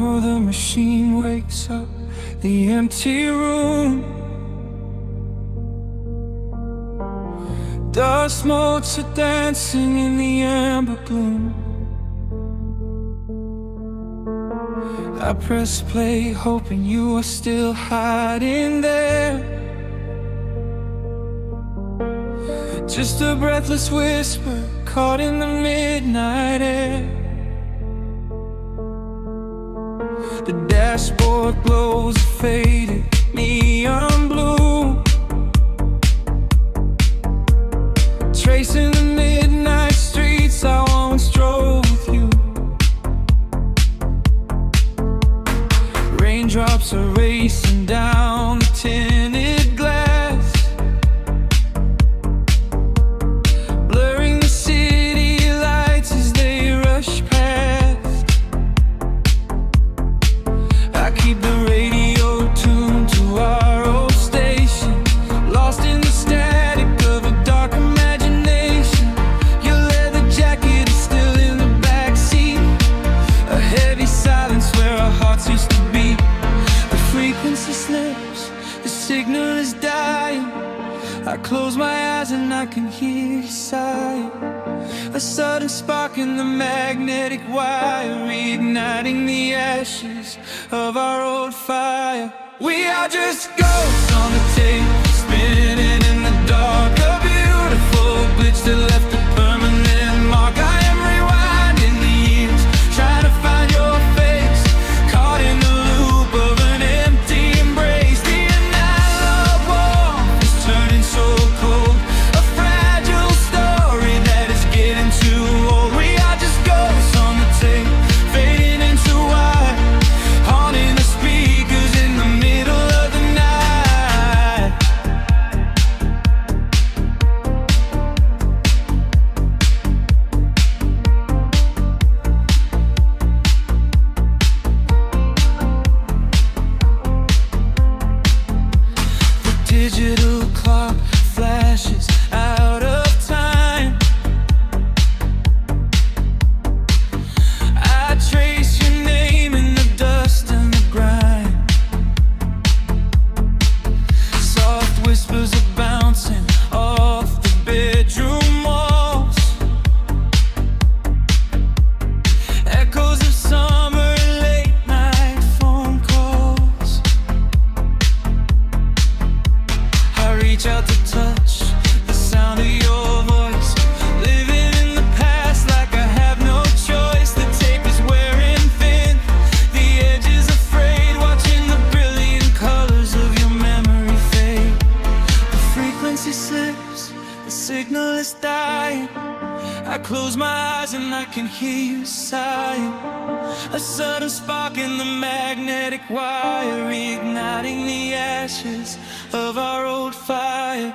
of the machine wakes up the empty room. Dust motes are dancing in the amber gloom. I press play, hoping you are still hiding there. Just a breathless whisper caught in the midnight air. The dashboard glows a faded neon blue, tracing the midnight streets I once drove with you. Raindrops are racing down the tinted glass, blurring the city lights as they rush past. I keep the radio tuned to our old station, lost in the static of a dark imagination. Your leather jacket is still in the backseat, a heavy silence where our hearts used to beat. The frequency slips, the signal is dying. I close my eyes and I can hear you sighing. A sudden spark in the magnetic wire, reigniting the ashes of our old fire. We are just ghosts on the tape, spinning in the dark. A beautiful glitch that left a permanent mark. I am rewinding the years, trying to find your face, caught in the loop of an empty embrace. The analog warmth is turning so cold, a fragile story that is getting too old. We are just ghosts on the tape, fading into white, haunting the speakers in the middle of the night. The digital clock flashes out of time. I trace your name in the dust and the grime. Soft whispers are bouncing off the bedroom walls, echoes of summer late night phone calls. I reach out to touch the sound of your voice, living in the past like I have no choice. The tape is wearing thin, the edge is afraid, watching the brilliant colors of your memory fade. The frequency slips, the signal is dying. I close my eyes and I can hear you sighing. A sudden spark in the magnetic wire, reigniting the ashes of our old fire.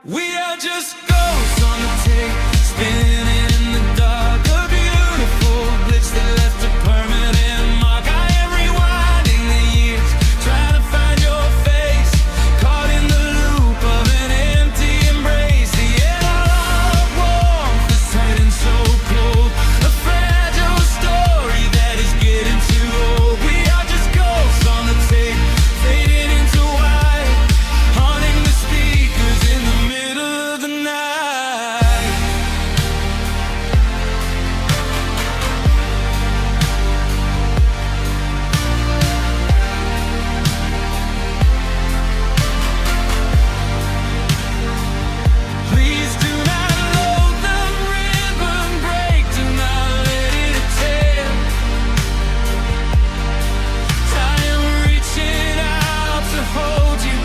We are just ghosts on the tape, spinning in the dark. A beautiful glitch that left a permanent mark. I am rewinding the years, trying to find your face, caught in the loop of an empty embrace. The analog warmth is turning so cold, a fragile story that is getting too old. We are just ghosts on the tape, fading into white, haunting the speakers in the middle of the night. Please do not load the ribbon break, do not let it tear. I am reaching out to hold you,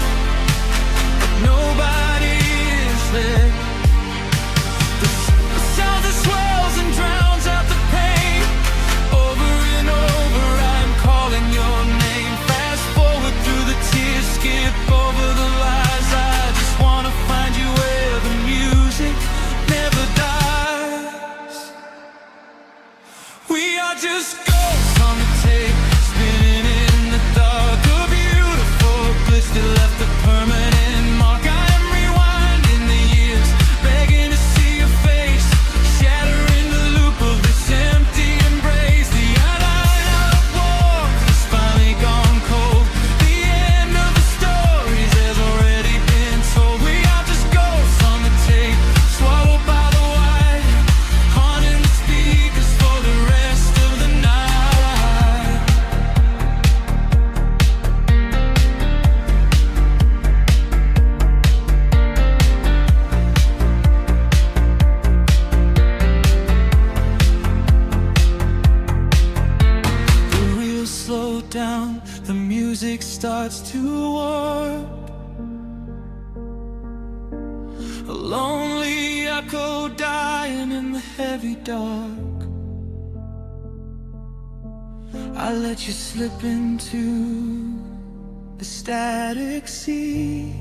but nobody is there. The sound that swells and drowns out the pain. Over and over I'm calling your name. Fast forward through the tears, skip over the lies. I just wanna find you where the music never dies. We are just ghosts on the tape, spinning in the dark. A beautiful glitch that left a permanent mark. I am rewinding the years, begging to see your face, shattering the loop of this empty embrace. The analog down, the music starts to warp. A lonely echo dying in the heavy dark. I let you slip into the static sea.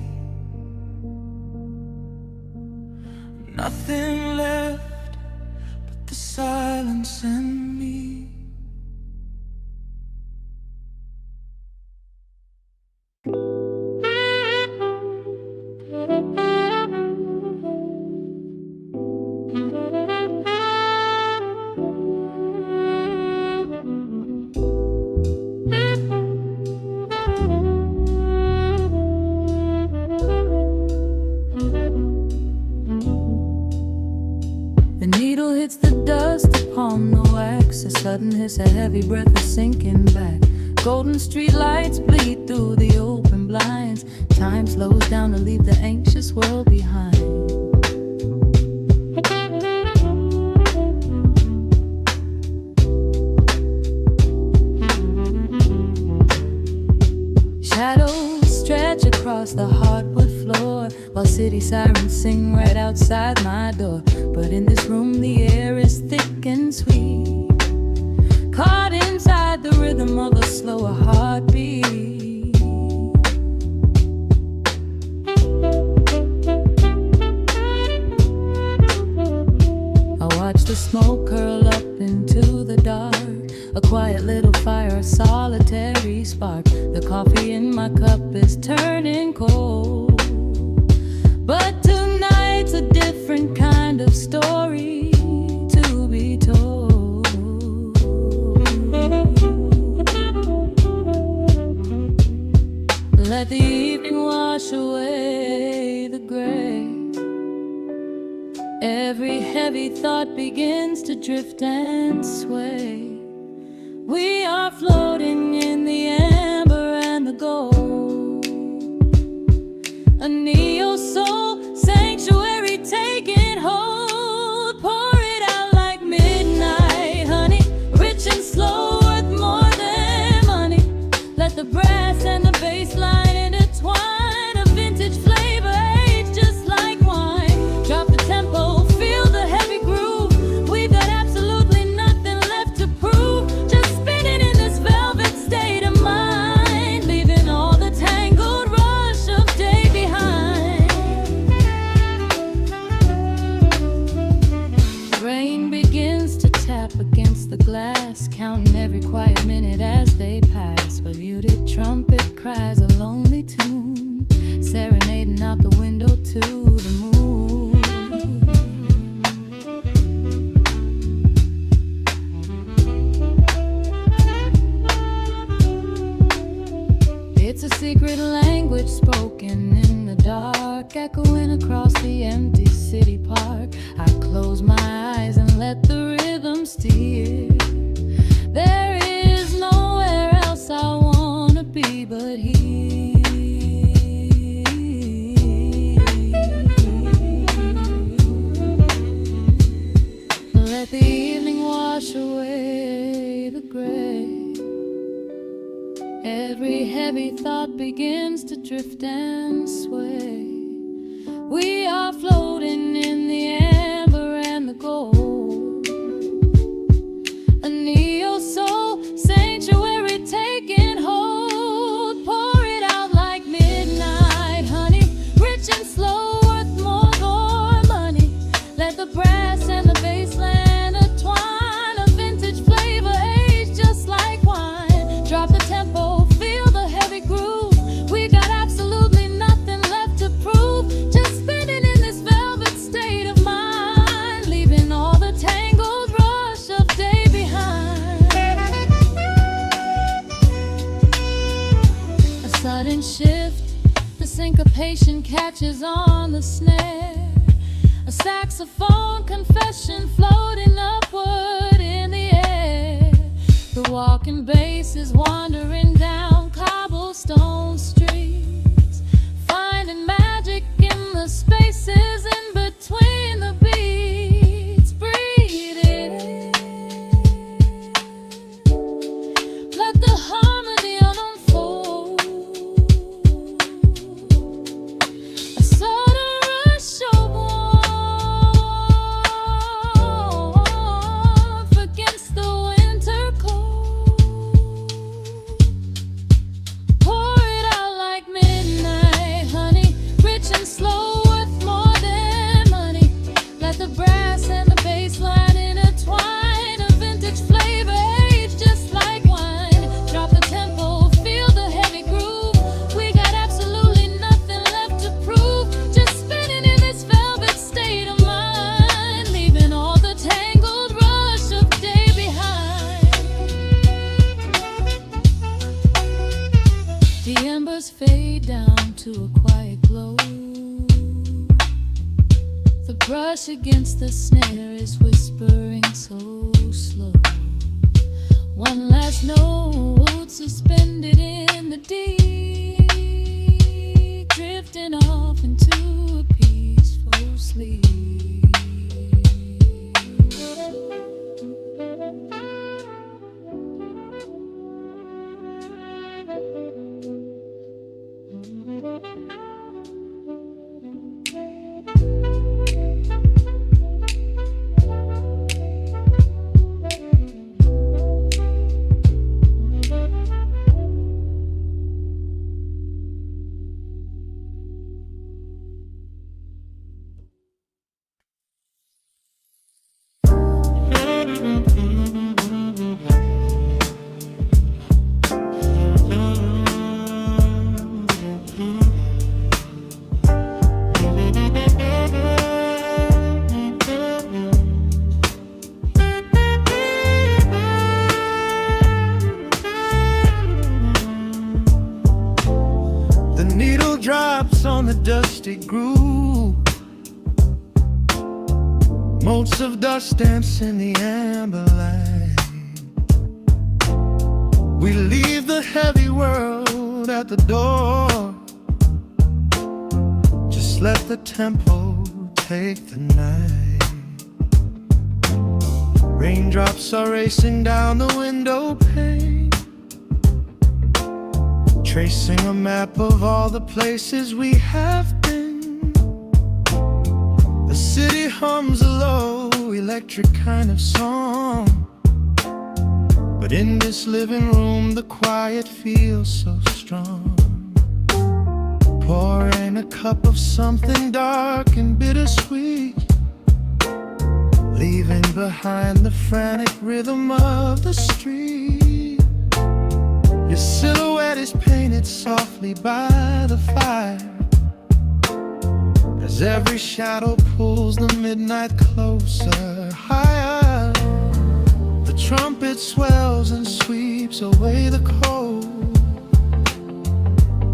Nothing left but the silence and me. The needle hits the dust upon the wax. A sudden hiss, a heavy breath, a sinking back. Golden street lights bleed through the open blinds. Time slows down to leave the anxious world behind. Shadows stretch across the hardwood floor, while city sirens sing right outside my door. But in this room the air is thick and sweet, caught inside the rhythm of a slower heartbeat. I watch the smoke curl up into the dark, a quiet little fire, a solitary spark. The coffee in my cup is turning cold, but tonight's a different kind of story to be told. Let the evening wash away the gray. Every heavy thought begins to drift and sway. We are floating in the amber and the gold, a neo-soul sanctuary taking hold. Pour it out like midnight honey, rich and slow, worth more than money. Let the brass and the bass line intertwine, a vintage flavor aged just like wine. Drop the tempo, feel the heavy groove. We've got absolutely nothing left to prove. Just spinning in this velvet state of mind, leaving all the tangled rush of day behind. Rain begins to tap against the glass, counting every quiet minute as they pass. A muted trumpet cries a lonely tune, serenading out the window to the moon. It's a secret language spoken in the dark, echoing across the empty city park. I close my eyes and let the rhythm steer. There is nowhere else I wanna be but here. Let the evening wash away the gray. Every heavy thought begins to drift and sway. We are floating in the amber and the gold, a neo-soul sanctuary taking hold. Pour it out like midnight honey, rich and slow, worth more than money. Let the brass and the bass line intertwine, a vintage flavor aged just like wine. Drop the tempo, feel the heavy groove. We got absolutely nothing left to prove. Just spinning in this velvet state of mind, leaving all the tangled rush of day behind. A sudden shift, the syncopation catches on the snare. A saxophone confession floating upward in the air. The walking bass is wandering down cobblestone streets, finding magic in the spaces in between the beats. Breathe it in. Let the harmony fade down to a quiet glow. The brush against the snare is whispering so slow. One last note suspended in the deep, drifting off into a peaceful sleep. Drops on the dusty groove, motes of dust dance in the amber light. We leave the heavy world at the door, just let the tempo take the night. Raindrops are racing down the window pane, tracing a map of all the places we have been. The city hums a low, electric kind of song, but in this living room the quiet feels so strong. Pouring a cup of something dark and bittersweet, leaving behind the frantic rhythm of the street. Your silhouette is painted softly by the fire, as every shadow pulls the midnight closer, higher. The trumpet swells and sweeps away the cold,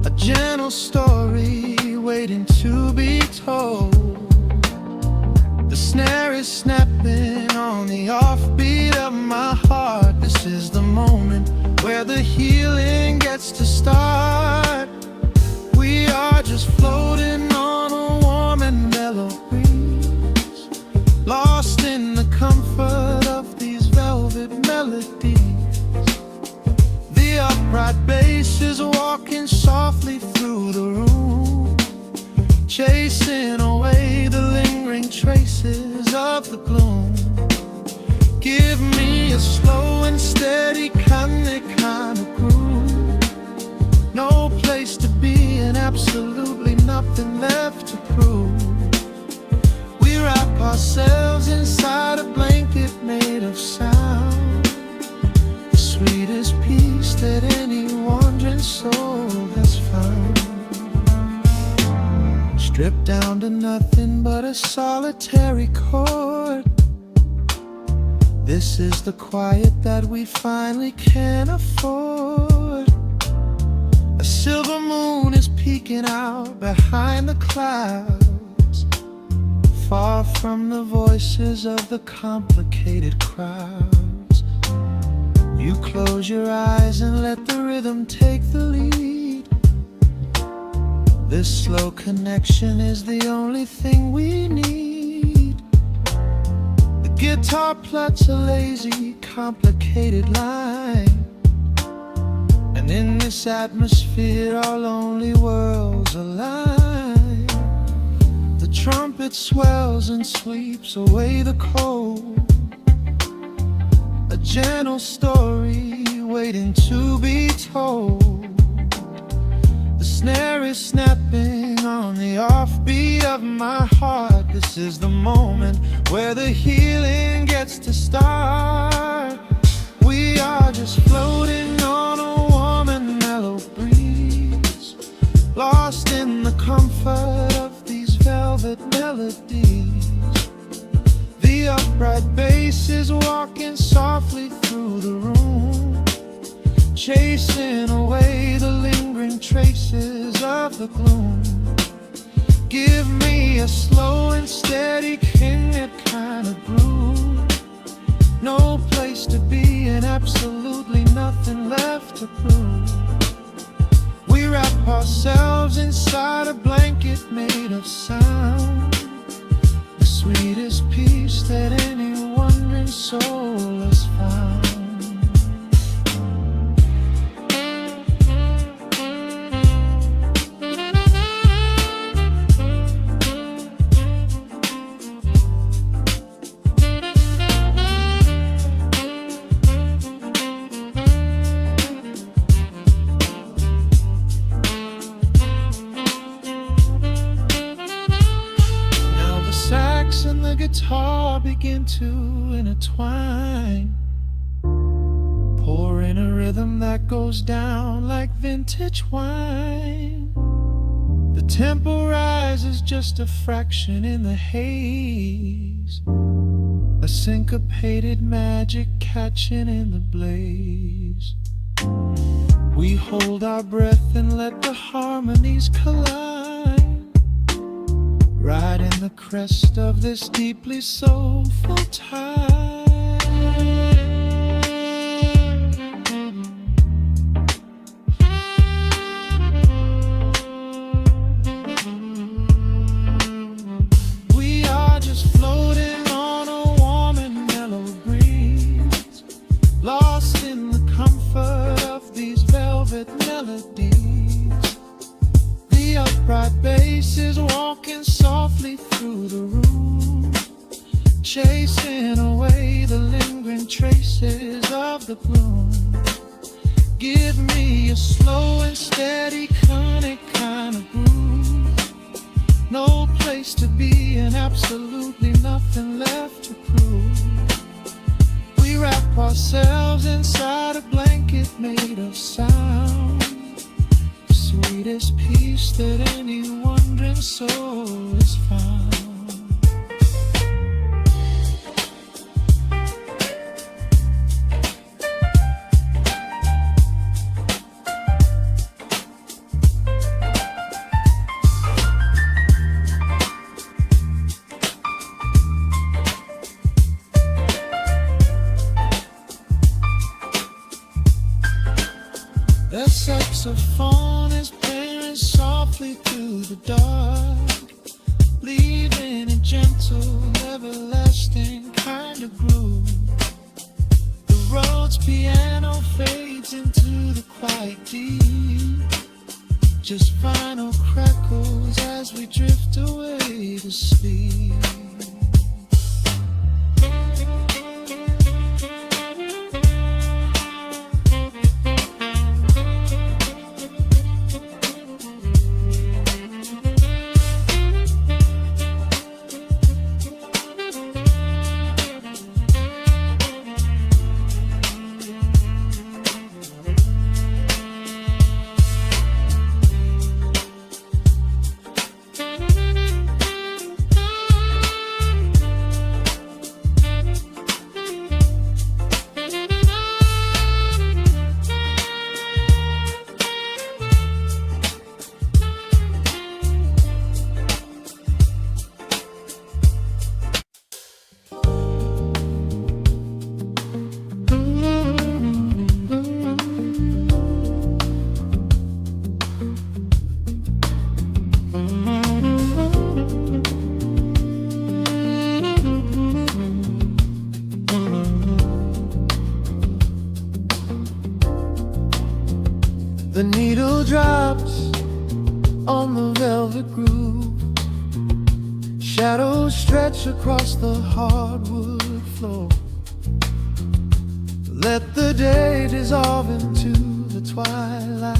a gentle story waiting to be told. The snare is snapping on the offbeat of my heart. This is the moment where the healing gets to start. We are just floating on a warm and mellow breeze, lost in the comfort of these velvet melodies. The upright bass is walking softly through the room, chasing away the lingering traces of the gloom. Give me a slow and steady kind of groove, no place to be and absolutely nothing left to prove. We wrap ourselves inside a blanket made of sound, the sweetest peace that any wandering soul has found. Stripped down to nothing but a solitary chord, this is the quiet that we finally can afford. A silver moon is peeking out behind the clouds, far from the voices of the complicated crowds. You close your eyes and let the rhythm take the lead. This slow connection is the only thing we need. Guitar plucks a lazy, complicated line, and in this atmosphere our lonely worlds align. The trumpet swells and sweeps away the cold, a gentle story waiting to be told. The snare is snapping on the offbeat of my heart. This is the moment where the healing gets to start. We are just floating on a warm and mellow breeze, lost in the comfort of these velvet melodies. The upright bass is walking softly through the room, chasing away the lingering traces of the gloom. Give me a slow and steady kind of groove. No place to be and absolutely nothing left to prove. We wrap ourselves inside a blanket made of sound, the sweetest peace that any wandering soul has found. And the guitar begin to intertwine, pouring a rhythm that goes down like vintage wine. The tempo rises just a fraction in the haze, a syncopated magic catching in the blaze. We hold our breath and let the harmonies collide, riding the crest of this deeply soulful tide. We are just floating on a warm and mellow breeze, lost in the comfort of these velvet melodies. The upright bass is walking softly through the room, chasing away the lingering traces of the gloom. Give me a slow and steady kind of groove. No place to be and absolutely nothing left to prove. We wrap ourselves inside a blanket made of sound, sweetest peace that any wandering soul has found. The saxophone is playing softly through the dark, leaving a gentle, everlasting kind of groove. The road's piano fades into the quiet deep, just final crackles as we drift away to sleep. The needle drops on the velvet groove, shadows stretch across the hardwood floor. Let the day dissolve into the twilight,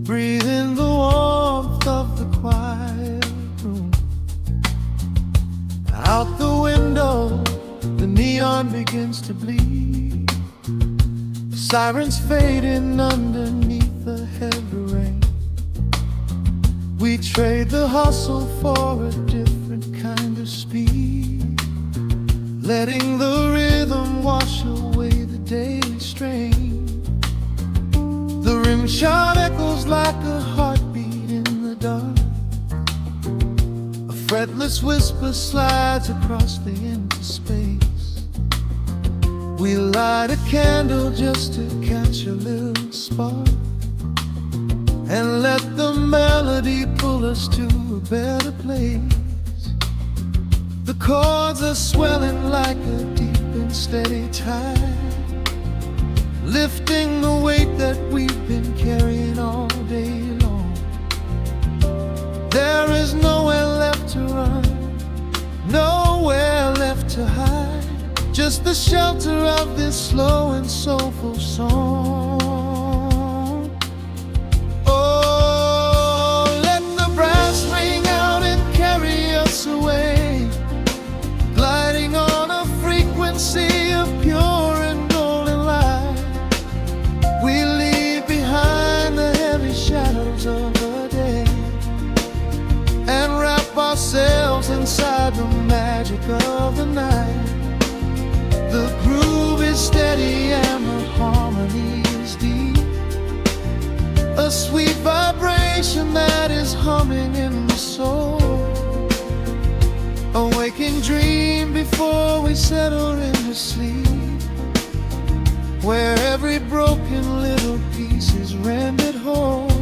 breathe in the warmth of the quiet room. Out the window, the neon begins to bleed, sirens fading underneath the heavy rain. We trade the hustle for a different kind of speed, letting the rhythm wash away the daily strain. The rim shot echoes like a heartbeat in the dark. A fretless whisper slides across the empty space. We light a candle just to catch a little spark, and let the melody pull us to a better place. The chords are swelling like a deep and steady tide, lifting the weight that we've been carrying all day long. There is nowhere left to run, nowhere left to hide, just the shelter of this slow and soulful song. Oh, let the brass ring out and carry us away, gliding on a frequency of pure and golden light. We leave behind the heavy shadows of the day, and wrap ourselves inside the magic of the night. The groove is steady and the harmony is deep, a sweet vibration that is humming in the soul. A waking dream before we settle into sleep, where every broken little piece is rendered whole.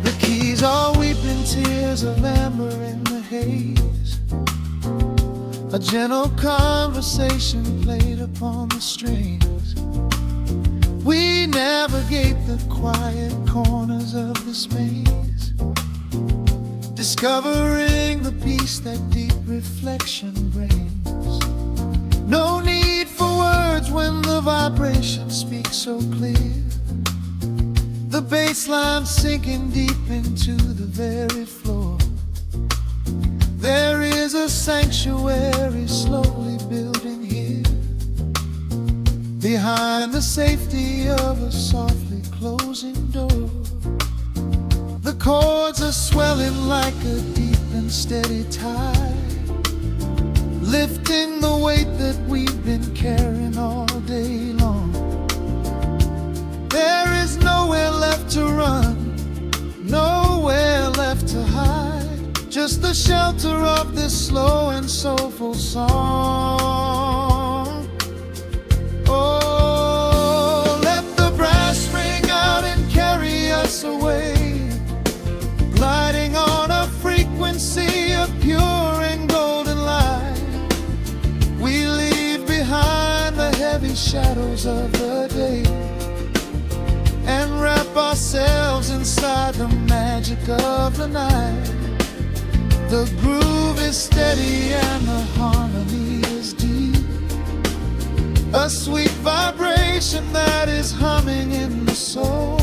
The keys are weeping tears of amber in the haze, a gentle conversation played upon the strings. We navigate the quiet corners of this maze, discovering the peace that deep reflection brings. No need for words when the vibration speaks so clear, the bass line sinking deep into the very floor. There is a sanctuary slowly building here, behind the safety of a softly closing door. The chords are swelling like a deep and steady tide, lifting the weight that we've been carrying all day long. There is nowhere left to run, nowhere left to hide, just the shelter of this slow and soulful song. Oh, let the brass ring out and carry us away, gliding on a frequency of pure and golden light. We leave behind the heavy shadows of the day, and wrap ourselves inside the magic of the night. The groove is steady and the harmony is deep, a sweet vibration that is humming in the soul.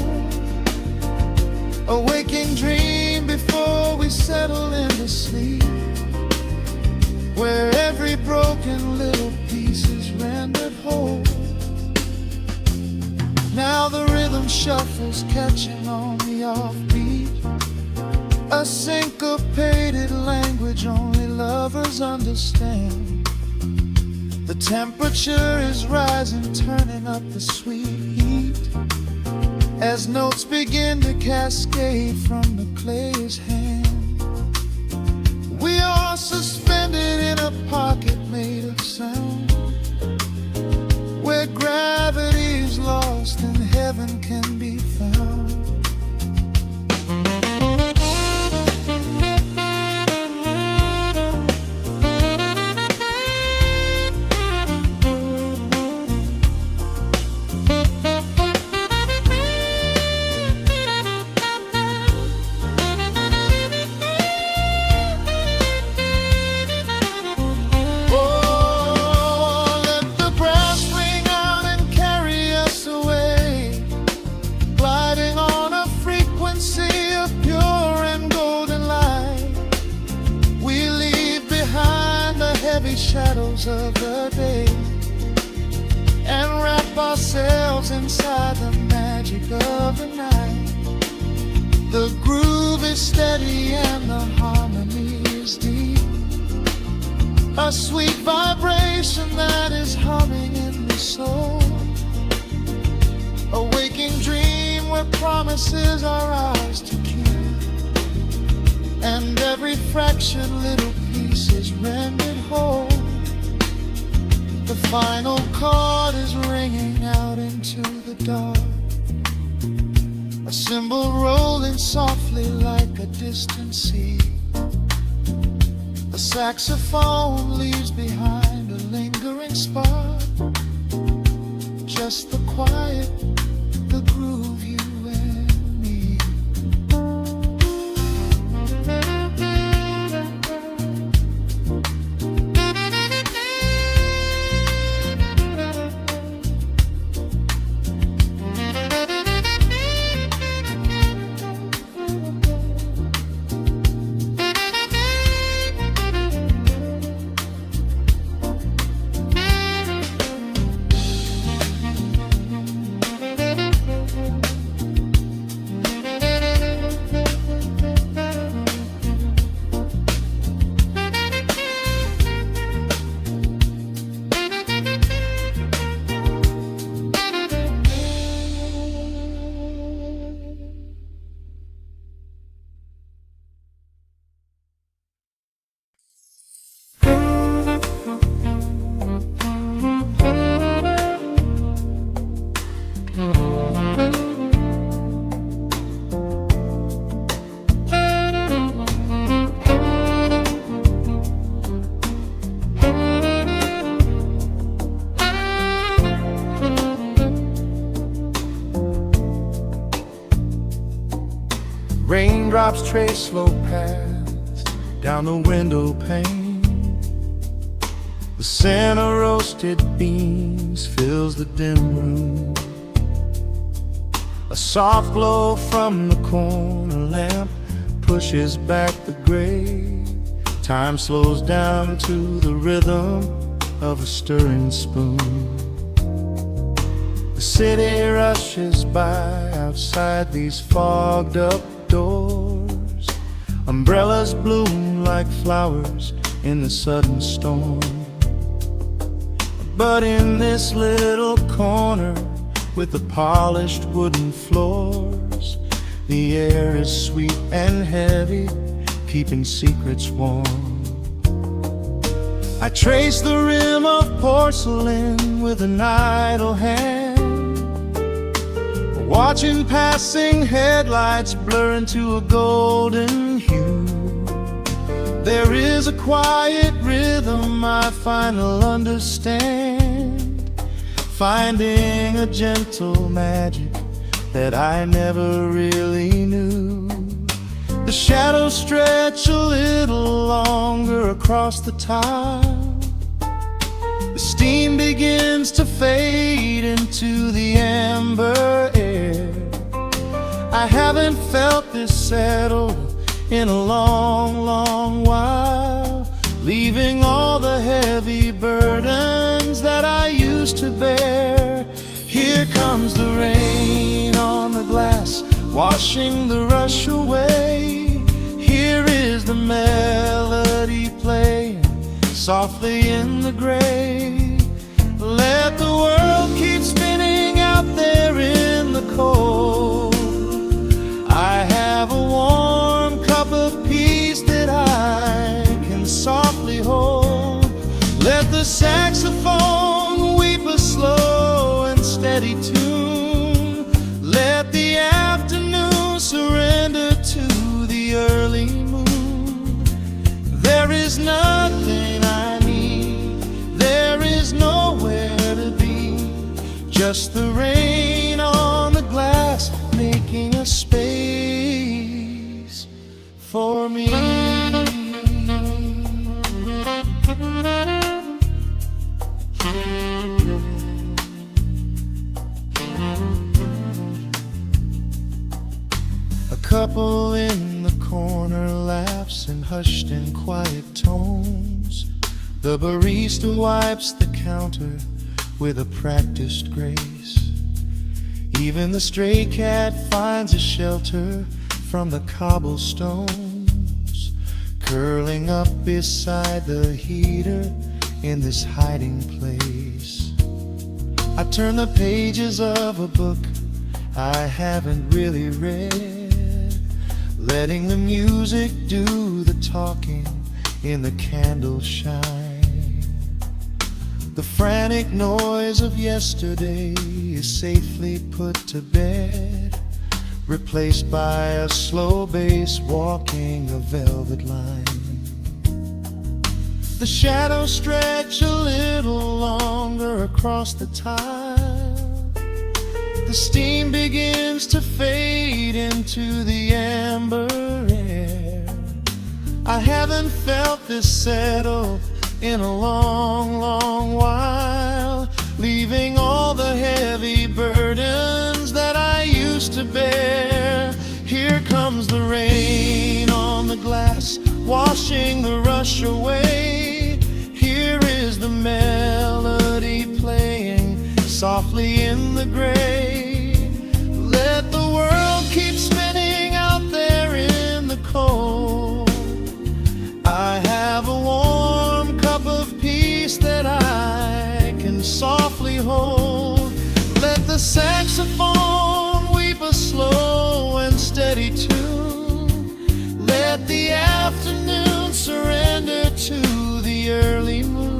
A waking dream before we settle into sleep, where every broken little piece is rendered whole. Now the rhythm shuffles, catching on the offbeat, a syncopated language only lovers understand. The temperature is rising, turning up the sweet heat, as notes begin to cascade from the clay's hand. We are suspended in a pocket made of sound, where gravity is lost and heaven can be found. Shadows of the day, and wrap ourselves inside the magic of the night. The groove is steady and the harmony is deep, a sweet vibration that is humming in the soul. A waking dream promises are ours to keep, and every fractured little piece is rendered whole. The final chord is ringing out into the dark, a cymbal rolling softly like a distant sea. The saxophone leaves behind a lingering spark, just the quiet, the groove, you and me. Raindrops trace slow paths down the window pane. The scent of roasted beans fills the dim room. A soft glow from the corner lamp pushes back the gray. Time slows down to the rhythm of a stirring spoon. The city rushes by outside these fogged up doors. Umbrellas bloom like flowers in the sudden storm. But in this little corner with the polished wooden floors, the air is sweet and heavy, keeping secrets warm. I trace the rim of porcelain with an idle hand, watching passing headlights blur into a golden hue. There is a quiet rhythm I finally understand, finding a gentle magic that I never really knew. The shadows stretch a little longer across the tile. The steam begins to fade into the amber air. I haven't felt this settled in a long, long while, leaving all the heavy burdens that I used to bear. Here comes the rain on the glass, washing the rush away. Here is the melody playing softly in the gray. Let the world keep spinning out there in the cold. I have a warm cup of peace that I can softly hold. Let the saxophone weep a slow and steady tune. Let the afternoon surrender to the early moon. There is nothing I need, there is nowhere to be, just the rain on the glass making a space for me. A couple in the corner laughs in hushed and quiet tones. The barista wipes the counter with a practiced grace. Even the stray cat finds a shelter from the cobblestones, curling up beside the heater in this hiding place. I turn the pages of a book I haven't really read, letting the music do the talking in the candle shine. The frantic noise of yesterday is safely put to bed, replaced by a slow bass walking a velvet line. The shadows stretch a little longer across the tile. The steam begins to fade into the amber air. I haven't felt this settle in a long, long while, leaving all the heavy burdens that I used to bear. Here comes the rain on the glass, washing the rush away. Here is the melody playing softly in the gray. Let the world keep spinning out there in the cold. I have a warm cup of peace that I can softly hold. Let the saxophone weep a slow and steady tune. Let the afternoon surrender to the early moon.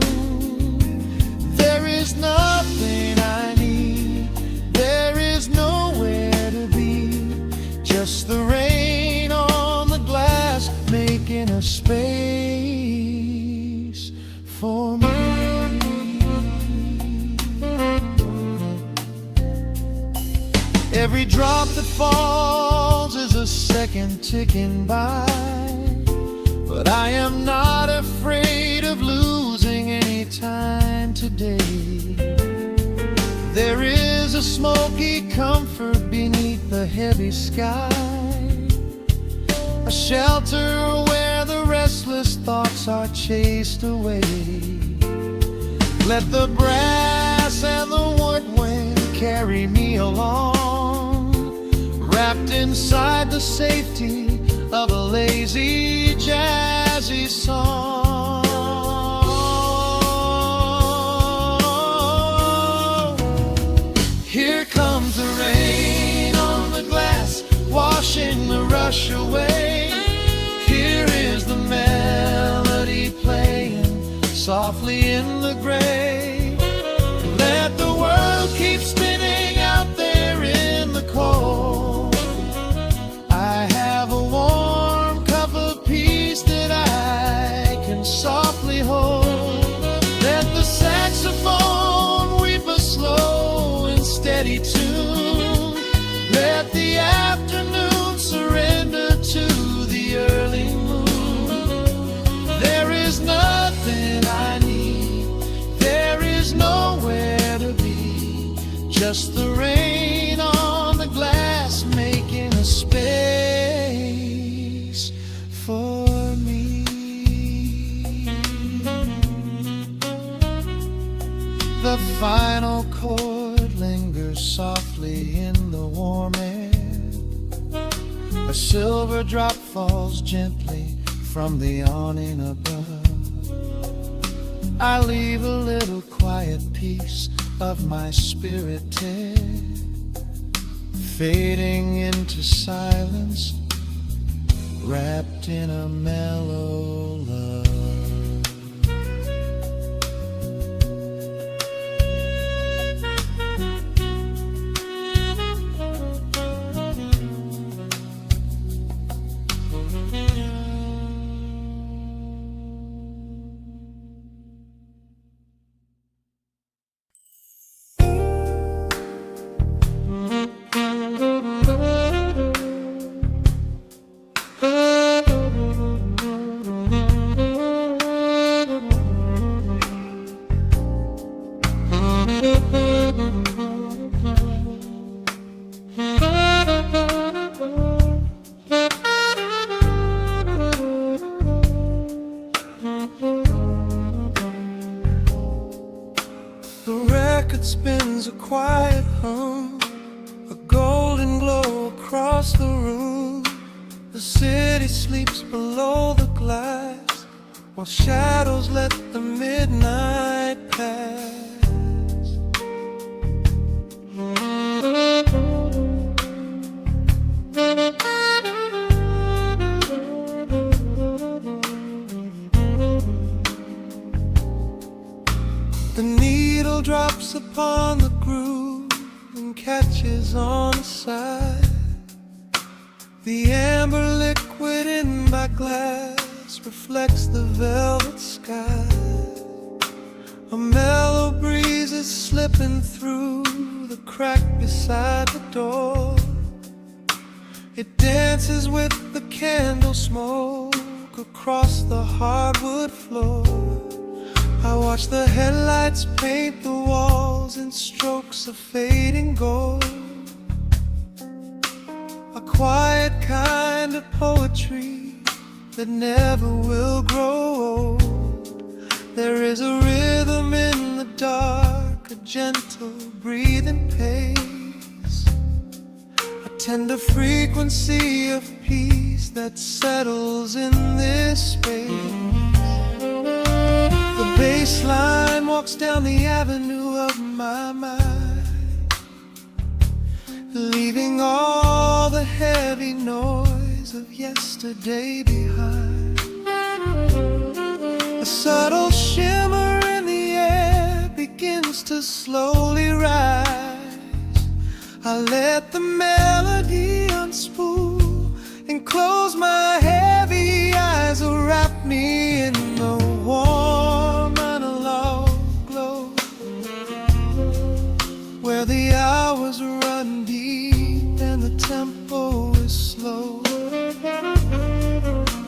There is nothing I need, there is nowhere to be, just the rain on the glass making a space for me. Every drop that falls is a second ticking by, but I am not afraid of losing any time today. There is a smoky comfort beneath the heavy sky, a shelter where the restless thoughts are chased away. Let the brass and the woodwind carry me along, wrapped inside the safety of a lazy, jazzy song. Here comes the rain on the glass, washing the rush away. Here is the melody playing softly in the gray. Let the world keep spinning out there in the cold. I have a warm cup of peace that I can softly hold. Let the saxophone weep a slow and steady tune. Let the afternoon surrender to the early moon. There is nothing I need, there is nowhere to be, just the rain on the glass making a space for me. The final chord lingers softly in the warm air. A silver drop falls gently from the awning above. I leave a little quiet piece of my spirit there, fading into silence, wrapped in a mellow love. Spins a quiet hum, a golden glow across the room. The city sleeps below the glass, while shadows let the midnight pass. upon the groove and catches on the side. The amber liquid in my glass reflects the velvet sky. A mellow breeze is slipping through the crack beside the door. It dances with the candle smoke across the hardwood floor. I watch the headlights paint the walls in strokes of fading gold. A quiet kind of poetry that never will grow old. There is a rhythm in the dark, a gentle breathing pace, a tender frequency of peace that settles in this space. The bass line walks down the avenue of my mind, leaving all the heavy noise of yesterday behind. A subtle shimmer in the air begins to slowly rise. I let the melody unspool and close my heavy eyes, wrap me in the warm analog glow, where the hours run deep and the tempo is slow.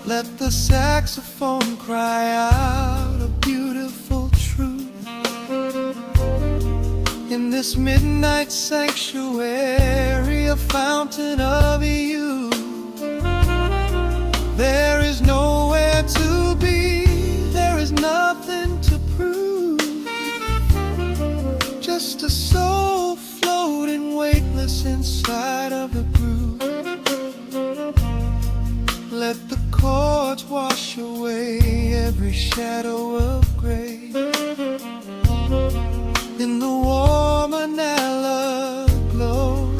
Let the saxophone cry out a beautiful truth. In this midnight sanctuary, a fountain of youth. There is nowhere to be, there is nothing to prove. Just a soul floating weightless inside of the groove. Let the chords wash away every shadow of gray. In the warm analog glow,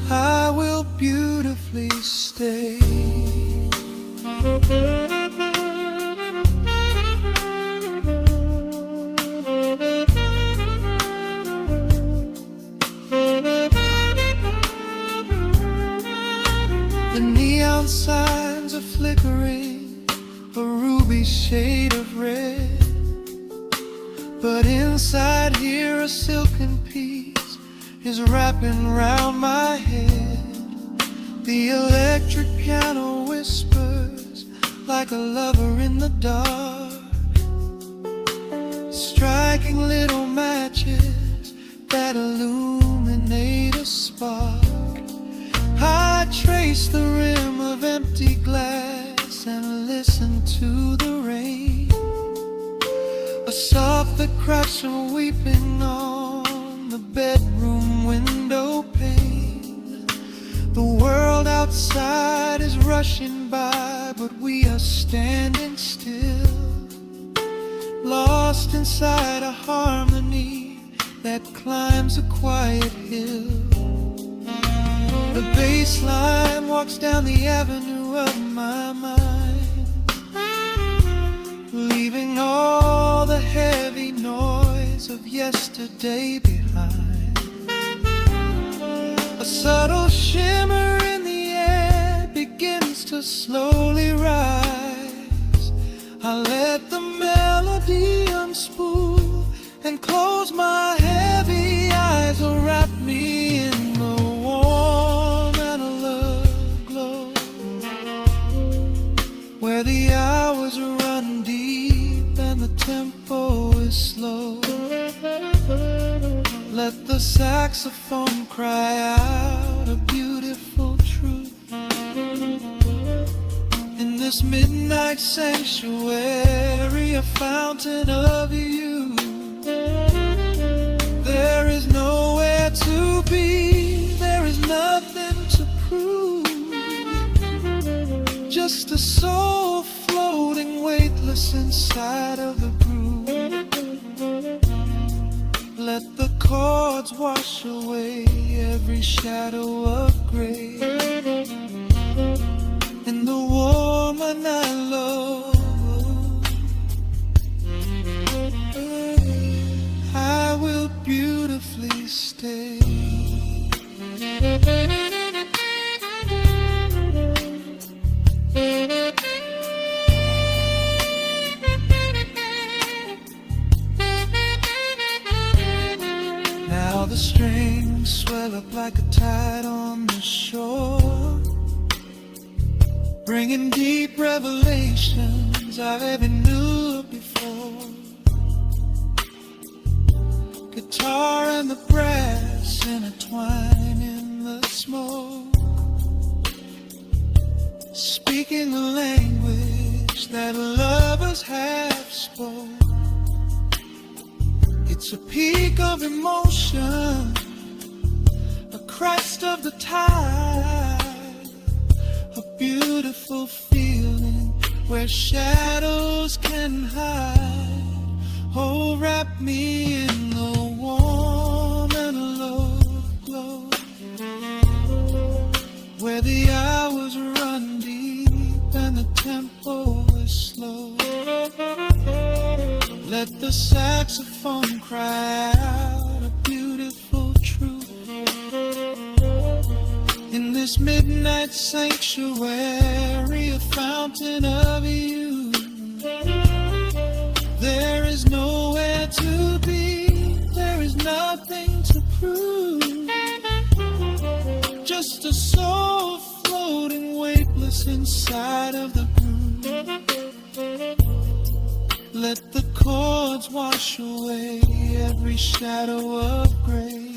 I will beautifully stay. The neon signs are flickering, a ruby shade of red. But inside here a silken peace is wrapping round my head. The electric piano whispers like a lover in the dark, striking little matches that illuminate a spark. I trace the rim of empty glass and listen to the rain, a soft that cracks from weeping on the bedroom window pane. The world outside is rushing by, but we are standing still, lost inside a harmony that climbs a quiet hill. The bass line walks down the avenue of my mind, leaving all the heavy noise of yesterday behind. A subtle shimmer in the air begins to slowly rise. I let the melody unspool and close my heavy eyes, wrap me in the warm analog glow, where the hours run deep and the tempo is slow. Let the saxophone cry out a beautiful truth. In this midnight sanctuary, a fountain of youth. There is nowhere to be, there is nothing to prove. Just a soul floating weightless inside of the groove. Let the chords wash away every shadow of gray. In the warm analog, Now the strings swell up like a tide on the shore, bringing deep revelations I've ever knew before. Guitar and the brass intertwine in the smoke, speaking the language that lovers have spoke. It's a peak of emotion, a crest of the tide, a beautiful feeling where shadows can hide. Oh, wrap me in the warm and low glow, where the hours run deep and the tempo is slow. Let the saxophone cry out a beautiful truth in this midnight sanctuary, a fountain of youth. There is nowhere to be, there is nothing to prove, just a soul floating weightless inside of the groove. Let the chords wash away every shadow of gray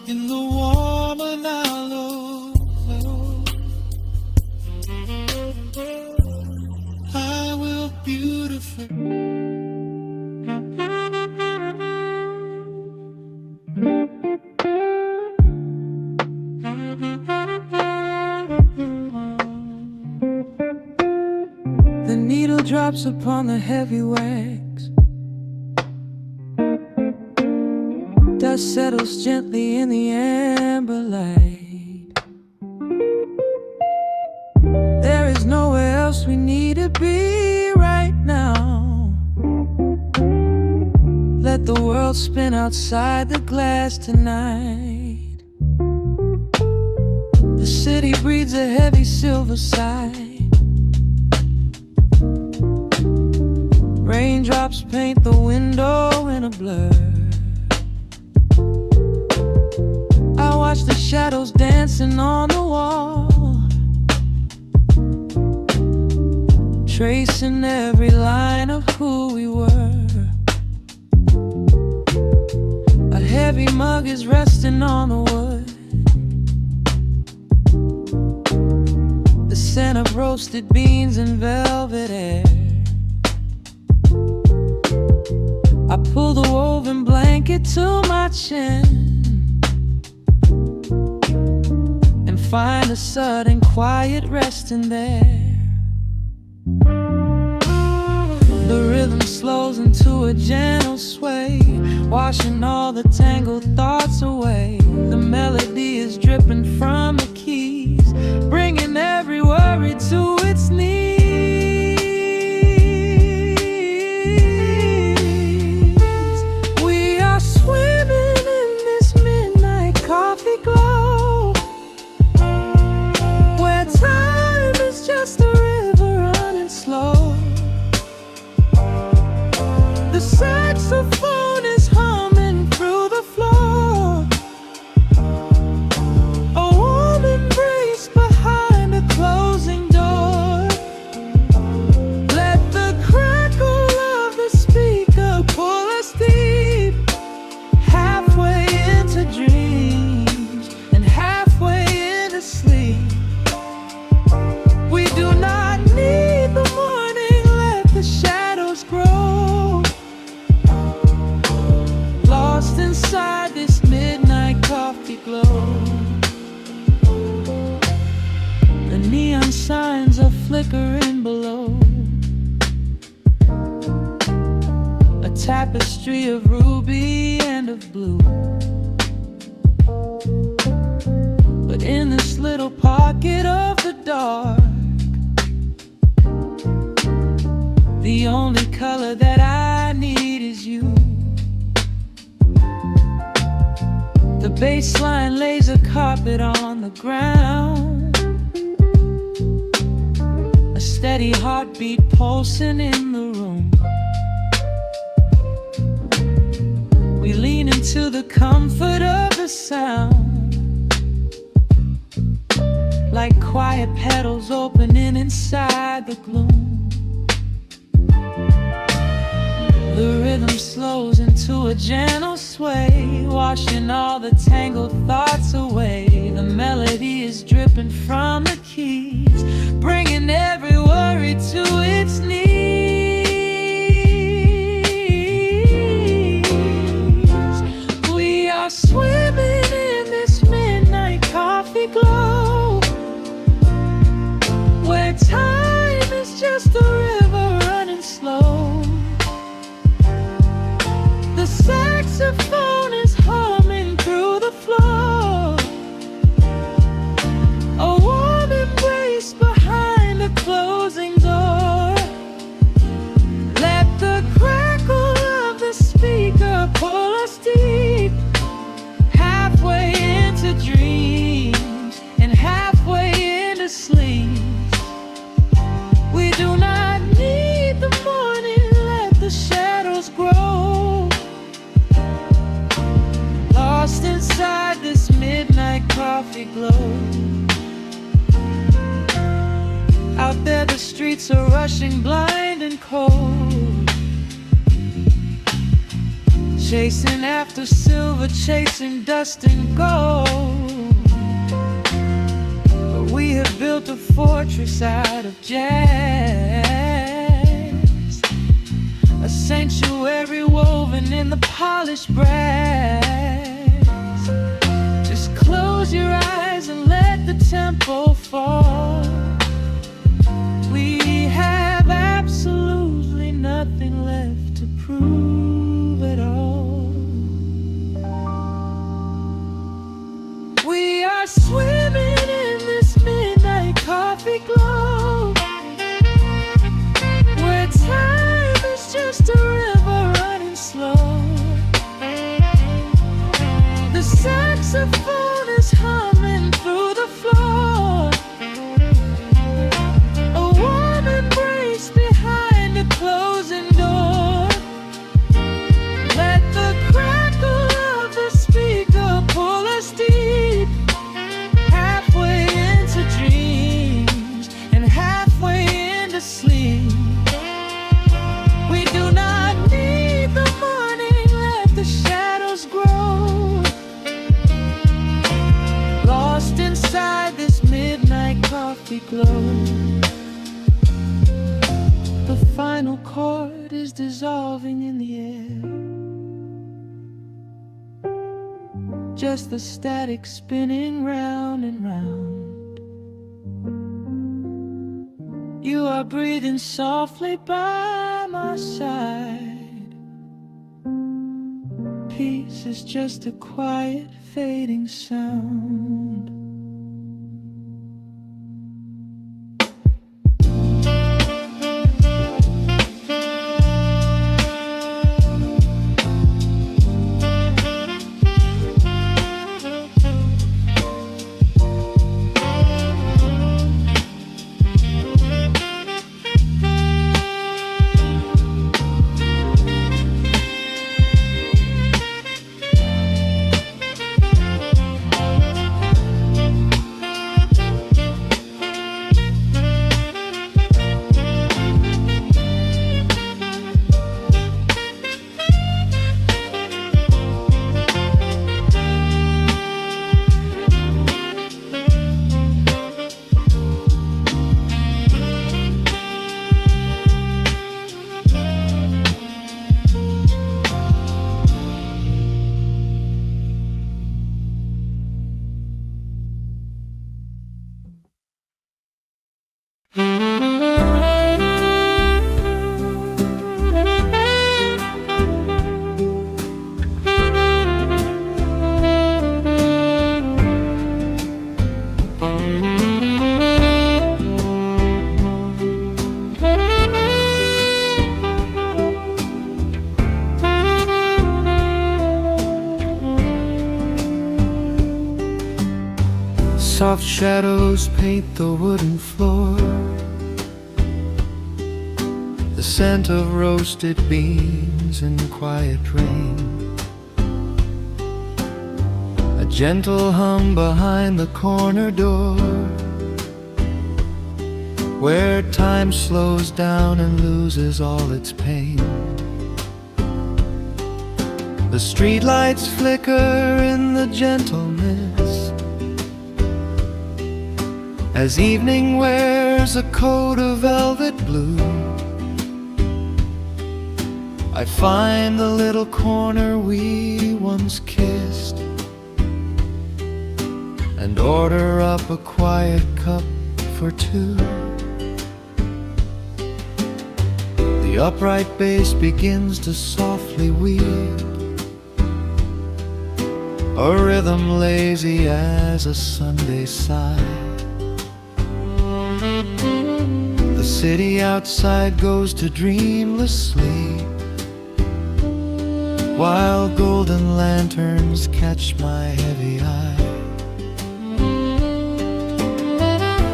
in the warm and hollow glow. I will beautify. The needle drops upon the heavy wax, dust settles gently in the amber light. There is nowhere else we need to be right now. Let the world spin outside the glass tonight. The city breathes a heavy silver sigh. Raindrops paint the window in a blur. I watch the shadows dancing on the wall, tracing every line of who we were. A heavy mug is resting on the wood, the scent of roasted beans and velvet air. I pull the woven blanket to my chin and find a sudden quiet resting there. The rhythm slows into a gentle sway, washing all the tangled thoughts away. The melody is dripping from the keys, bringing every worry to its knees. Saxophone is humming through the floor, a warm embrace behind a closing door. Let the crackle of the speaker pull us deep, halfway into dreams and halfway into sleep. We do not need the morning, let the shadows grow. Lost inside this midnight coffee glow, the neon signs are flickering below, a tapestry of ruby and of blue. But in this little pocket of the dark, the only color that I need is you. The baseline lays a carpet on the ground, a steady heartbeat pulsing in the room. We lean into the comfort of the sound, like quiet petals opening inside the gloom. The rhythm slows into a gentle sway, washing all the tangled thoughts away. The melody is dripping from the keys, bringing every worry to its knees. We are swimming in this midnight coffee glow, where time is just a river running slow. The saxophone is humming through the floor, a warm embrace behind a closing door. Let the crackle of the speaker pull us deep, halfway into dreams and halfway into sleep. We do not need the morning, let the shadows grow. Lost inside this midnight coffee glow. Out there the streets are rushing blind and cold, chasing after silver, chasing dust and gold. But we have built a fortress out of jazz, a sanctuary woven in the polished brass. Just close your eyes and let the tempo fall. We have absolutely nothing left to prove at all. We are swimming in this midnight coffee glow, where time is just a river running slow. The saxophone is humming through the floor, a warm embrace behind a closing door. Let the crackle of the speaker pull us deep, halfway into dreams and halfway into sleep. We do not need the morning, let the shadows grow. Lost inside this midnight coffee glow. The final chord is dissolving in the air, just the static spinning round and round. You are breathing softly by my side. Peace is just a quiet fading sound. Soft shadows paint the wooden floor. The scent of roasted beans in quiet rain. A gentle hum behind the corner door, where time slows down and loses all its pain. The streetlights flicker in the gentle mist, as evening wears a coat of velvet blue. I find the little corner we once kissed, and order up a quiet cup for two. The upright bass begins to softly weep, a rhythm lazy as a Sunday sigh. The city outside goes to dreamless sleep, while golden lanterns catch my heavy eye.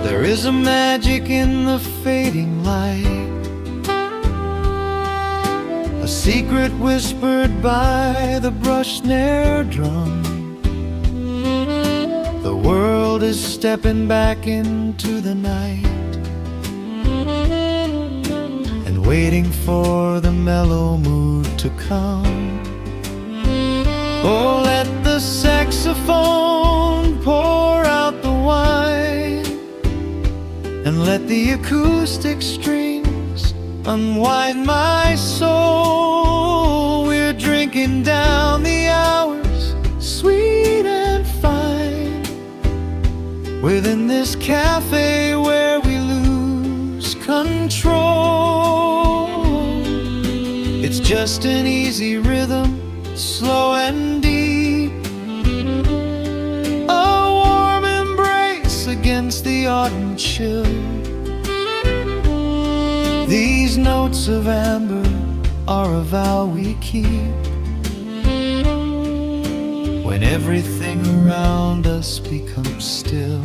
There is a magic in the fading light, a secret whispered by the brush snare drum. The world is stepping back into the night, and waiting for the mellow mood to come. Oh, let the saxophone pour out the wine, and let the acoustic strings unwind my soul. We're drinking down the hours, sweet and fine, within this cafe where we lose control. It's just an easy rhythm, slow and deep, a warm embrace against the autumn chill. These notes of amber are a vow we keep, when everything around us becomes still.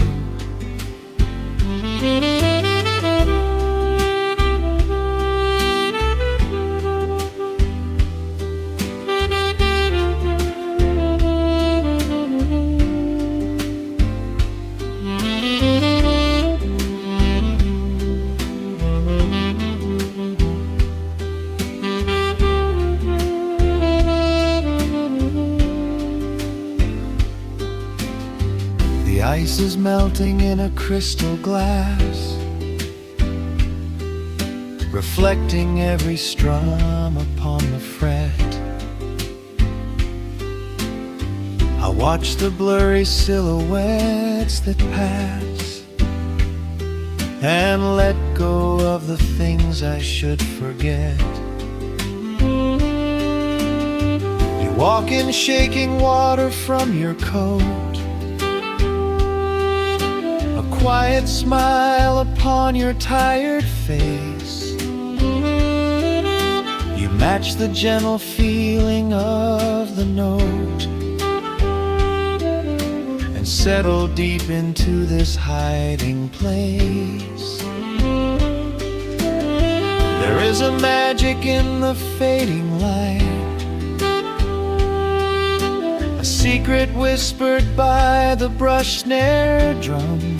The ice is melting in a crystal glass, reflecting every strum upon the fret. I watch the blurry silhouettes that pass, and let go of the things I should forget. You walk in shaking water from your coat, quiet smile upon your tired face. You match the gentle feeling of the note, and settle deep into this hiding place. There is a magic in the fading light, a secret whispered by the brush snare drum.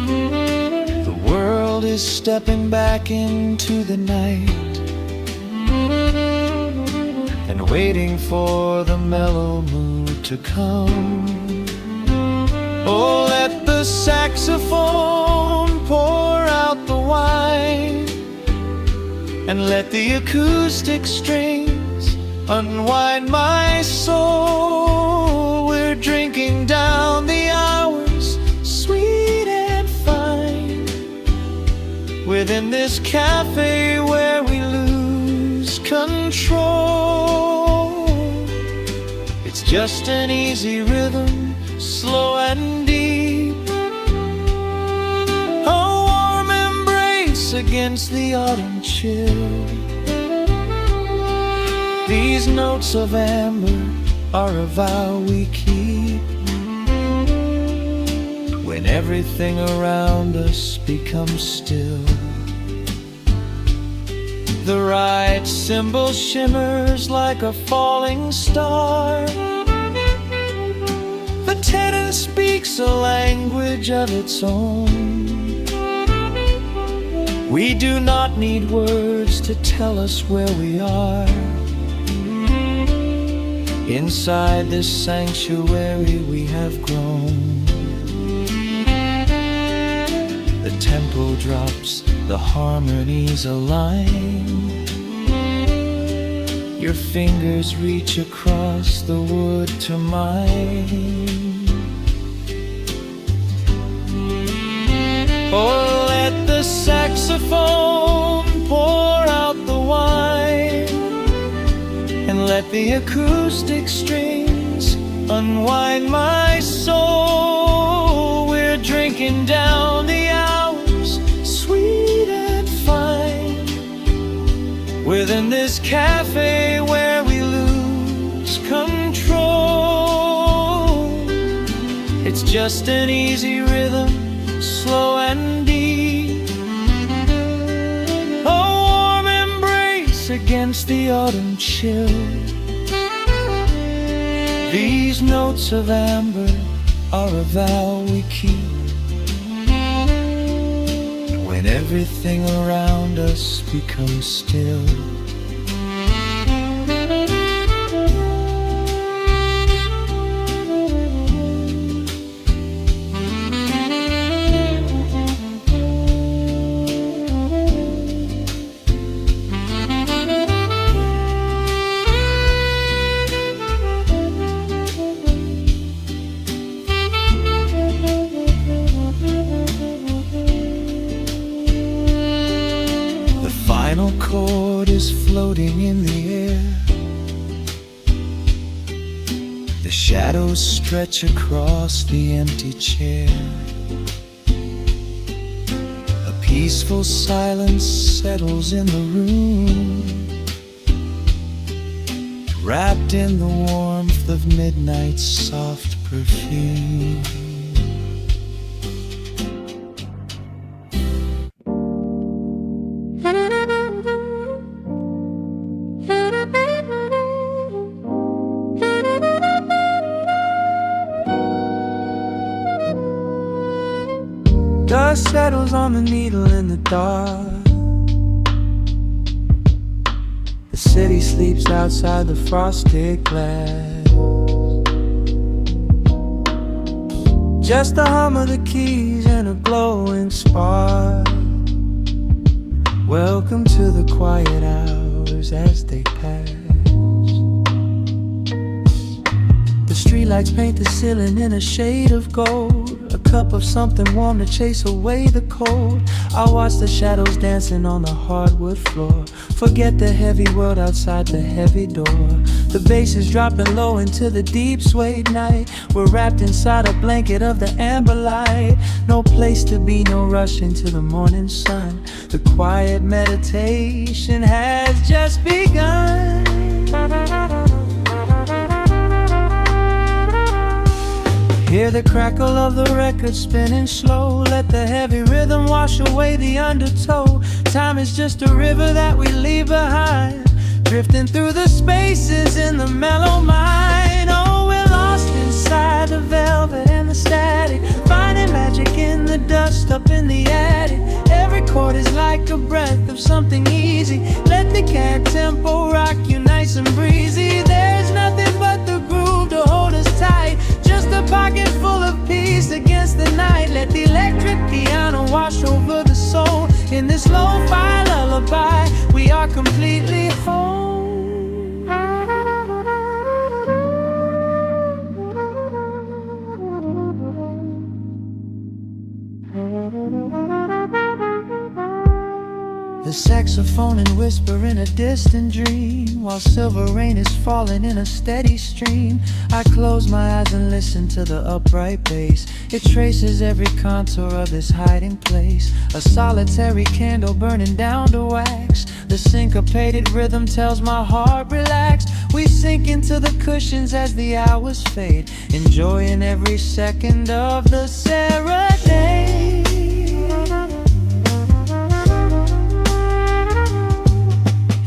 The world is stepping back into the night, and waiting for the mellow mood to come. Oh, let the saxophone pour out the wine, and let the acoustic strings unwind my soul. We're drinking down the hours, sweet and fine, within this cafe where we lose control. It's just an easy rhythm, slow and deep, a warm embrace against the autumn chill. These notes of amber are a vow we keep, when everything around us becomes still. The right cymbal shimmers like a falling star. The tenor speaks a language of its own. We do not need words to tell us where we are. Inside this sanctuary we have grown. The tempo drops, the harmonies align. Your fingers reach across the wood to mine. Oh, let the saxophone pour out the wine, and let the acoustic strings unwind my soul. We're drinking down the hours, sweet and fine, within this cafe where we lose control. It's just an easy rhythm, slow and deep, a warm embrace against the autumn chill. These notes of amber are a vow we keep when everything around us becomes still. The final chord is floating in the air. The shadows stretch across the empty chair. A peaceful silence settles in the room, wrapped in the warmth of midnight's soft perfume. Dust settles on the needle in the dark. The city sleeps outside the frosted glass. Just the hum of the keys and a glowing spark. Welcome to the quiet hours as they pass. The streetlights paint the ceiling in a shade of gold. A cup of something warm to chase away the cold. I watch the shadows dancing on the hardwood floor. Forget the heavy world outside the heavy door. The bass is dropping low into the deep suede night. We're wrapped inside a blanket of the amber light. No place to be, no rush into the morning sun. The quiet meditation has just begun. Hear the crackle of the record spinning slow. Let the heavy rhythm wash away the undertow. Time is just a river that we leave behind, drifting through the spaces in the mellow mind. Oh, we're lost inside the velvet and the static, finding magic in the dust up in the attic. Every chord is like a breath of something easy. Let the cat tempo rock you nice and breezy. There's nothing but the groove to hold us tight. Just a pocket full of peace against the night. Let the electric piano wash over the soul. In this lo-fi lullaby, we are completely home. The saxophone and whisper in a distant dream, while silver rain is falling in a steady stream. I close my eyes and listen to the upright bass. It traces every contour of this hiding place. A solitary candle burning down to wax. The syncopated rhythm tells my heart relax. We sink in into the cushions as the hours fade, enjoying every second of the serenade.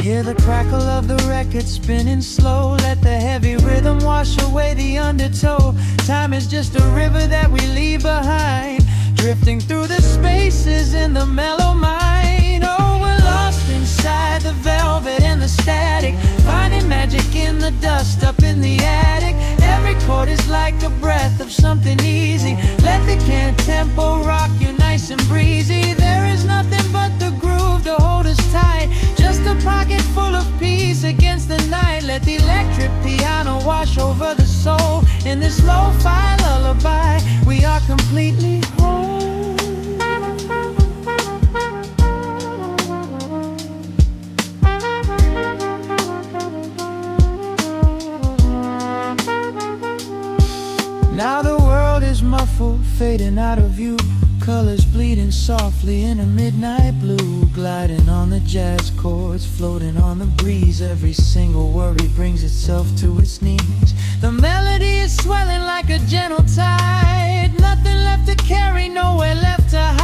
Hear the crackle of the record spinning slow, let the heavy rhythm wash away the undertow. Time is just a river that we leave behind, drifting through the spaces in the mellow mind. Oh, we're lost inside the velvet and the static, finding magic in the dust up in the attic. Every chord is like a breath of something easy. Let the can tempo rock you nice and breezy. There is nothing but the groove to hold us tight, just a pocket full of peace against the night. Let the electric piano wash over the soul. In this lo-fi lullaby, we are completely whole. Now the world is muffled, fading out of view, colors bleeding softly in a midnight blue, gliding on the jazz chords, floating on the breeze. Every single worry brings itself to its knees. The melody is swelling like a gentle tide, nothing left to carry, nowhere left to hide.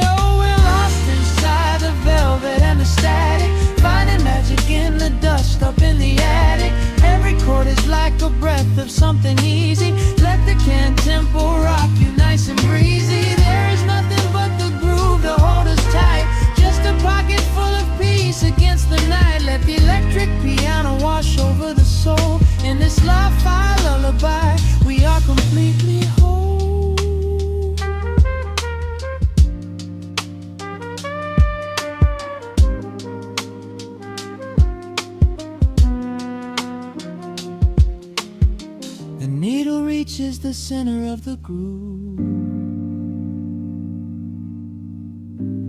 Oh, we're lost inside the velvet and the static, finding magic in the dust up in the attic. Every chord is like a breath of something easy. Let the can tempo rock you nice and breezy. There is nothing but the groove to hold us tight, just a pocket full of peace against the night. Let the electric piano wash over the soul. In this lo-fi lullaby, we are completely whole. The needle reaches the center of the groove.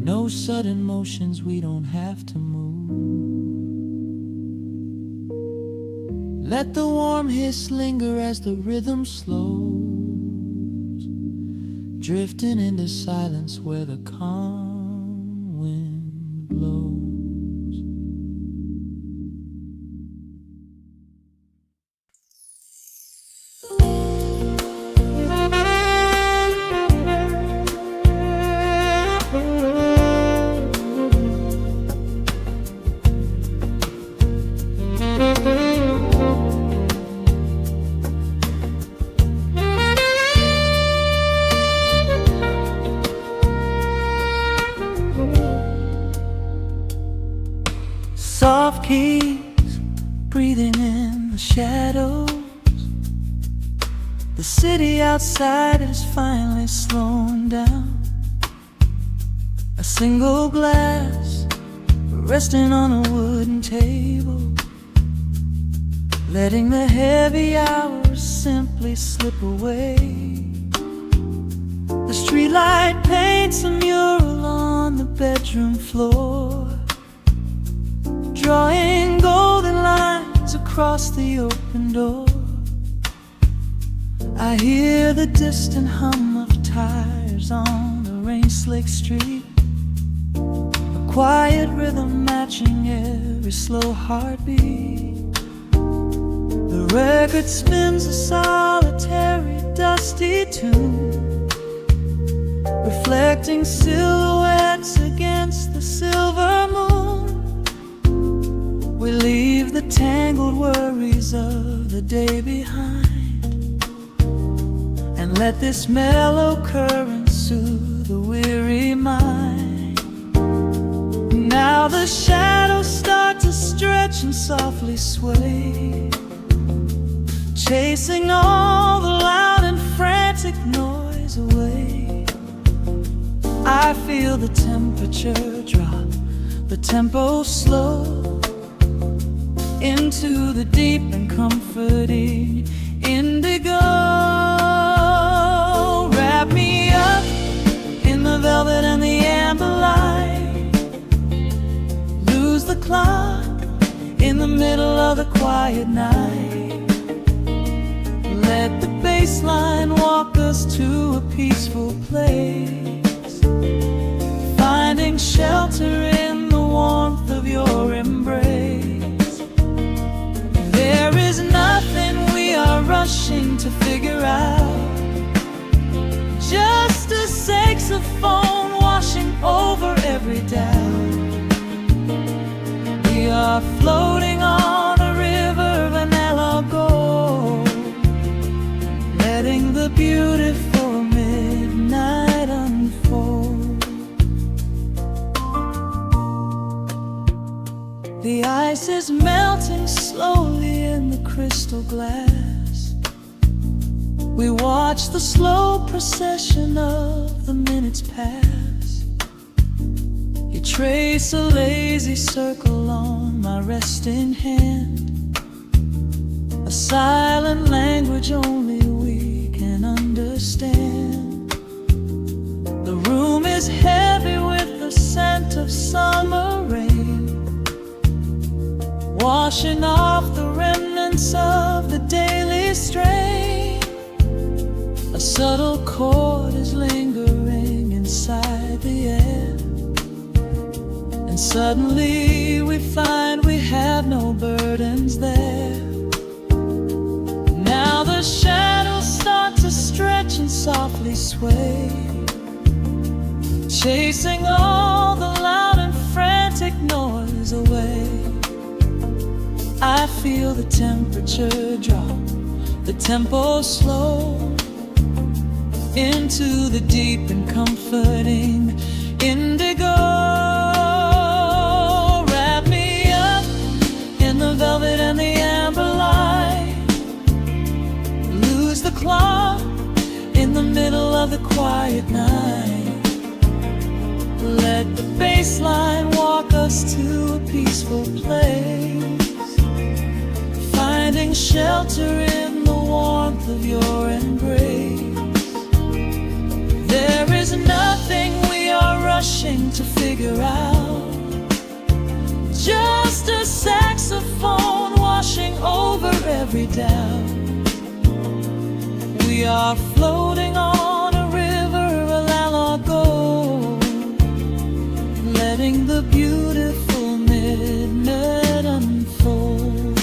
No sudden motions, we don't have to move. Let the warm hiss linger as the rhythm slows, drifting into silence where the calm wind blows. Soft keys breathing in the shadows. The city outside is finally slowing down. A single glass resting on a wooden table, letting the heavy hours simply slip away. The streetlight paints a mural on the bedroom floor, drawing golden lines across the open door. I hear the distant hum of tires on the rain-slicked street, a quiet rhythm matching every slow heartbeat. The record spins a solitary, dusty tune, reflecting silhouettes against the silver moon. We leave the tangled worries of the day behind, and let this mellow current soothe the weary mind. Now the shadows start to stretch and softly sway, chasing all the loud and frantic noise away. I feel the temperature drop, the tempo slow, into the deep and comforting indigo. Wrap me up in the velvet and the amber light, lose the clock in the middle of the quiet night. Let the bass line walk us to a peaceful place, finding shelter in the warmth of your embrace. to figure out. Just a saxophone washing over every doubt. We are floating on a river, vanilla gold, letting the beautiful midnight unfold. The ice is melting slowly in the crystal glass. We watch the slow procession of the minutes pass. You trace a lazy circle on my resting hand, a silent language only we can understand. The room is heavy with the scent of summer rain, washing off the remnants of the daily strain. A subtle chord is lingering inside the air, and suddenly we find we have no burdens there. Now the shadows start to stretch and softly sway, chasing all the loud and frantic noise away. I feel the temperature drop, the tempo slow, into the deep and comforting indigo. Wrap me up in the velvet and the amber light. Lose the clock in the middle of the quiet night. Let the bass line walk us to a peaceful place, finding shelter in the warmth of your embrace. There is nothing we are rushing to figure out, just a saxophone washing over every doubt. We are floating on a river, a la gold, letting the beautiful midnight unfold.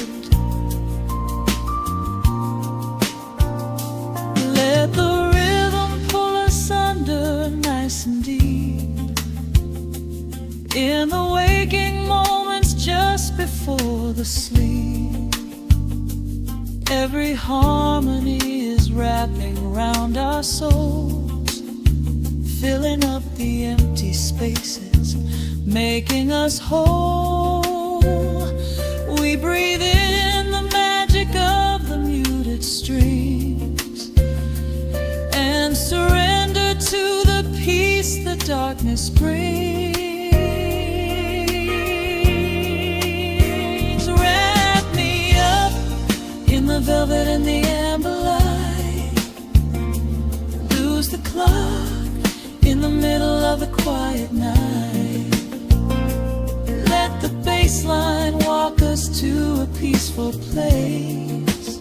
Let the rhythm pull us under nice and deep, in the waking moments just before the sleep. Every harmony is wrapping around our souls, filling up the empty spaces, making us whole. We breathe in the magic of the muted strings and surrender to the peace the darkness brings. Wrap me up in the velvet and the amber light. Lose the clock in the middle of the quiet night. Let the bass line walk us to a peaceful place,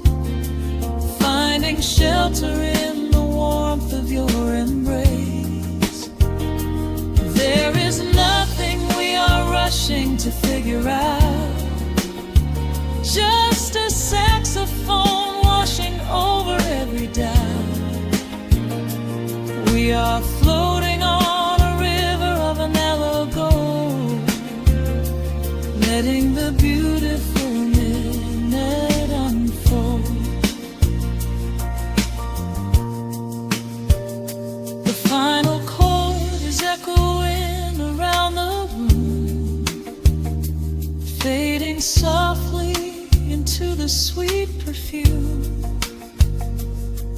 finding shelter in the warmth of your embrace. There is nothing we are rushing to figure out, just a saxophone washing over every doubt. We are floating on a river of vanilla gold, letting the beautiful midnight unfold. The final chord is echoing around the room, fading softly into the sweet perfume.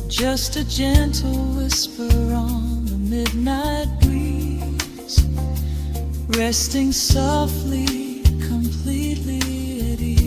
Just a gentle whisper on the midnight breeze, resting softly, completely at ease.